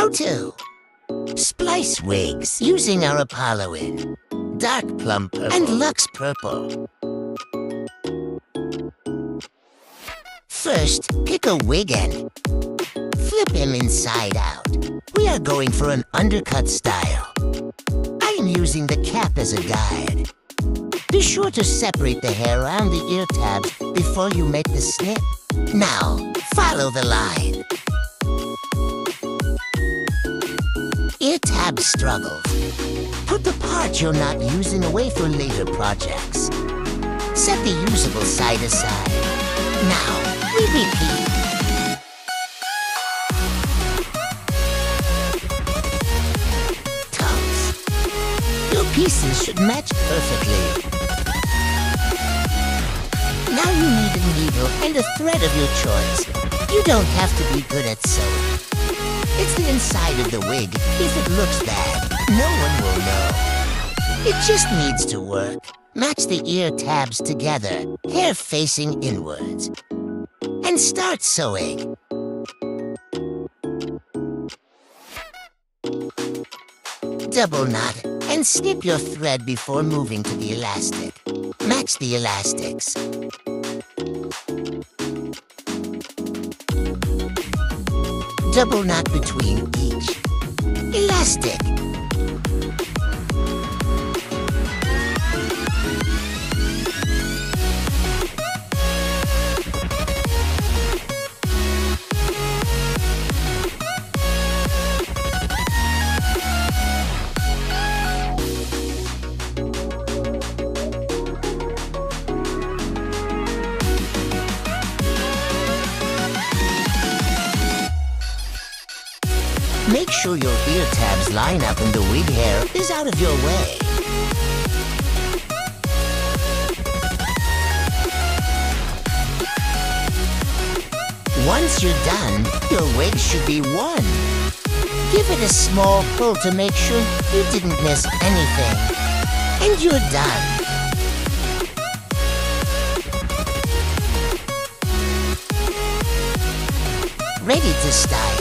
How to splice wigs using our Apollo in dark plum purple and luxe purple. First, pick a wig end. Flip him inside out. We are going for an undercut style. I am using the cap as a guide. Be sure to separate the hair around the ear tabs before you make the snip. Now, follow the line. Ear tab struggles. Put the part you're not using away for later projects. Set the usable side aside. Now, we repeat. Tongues. Your pieces should match perfectly. Now you need a needle and a thread of your choice. You don't have to be good at sewing. It's the inside of the wig. If it looks bad, no one will know. It just needs to work. Match the ear tabs together, hair facing inwards. And start sewing. Double knot and snip your thread before moving to the elastic. Match the elastics. Double knot between each elastic. Make sure your ear tabs line up and the wig hair is out of your way. Once you're done, your wig should be won. Give it a small pull to make sure you didn't miss anything. And you're done. Ready to style.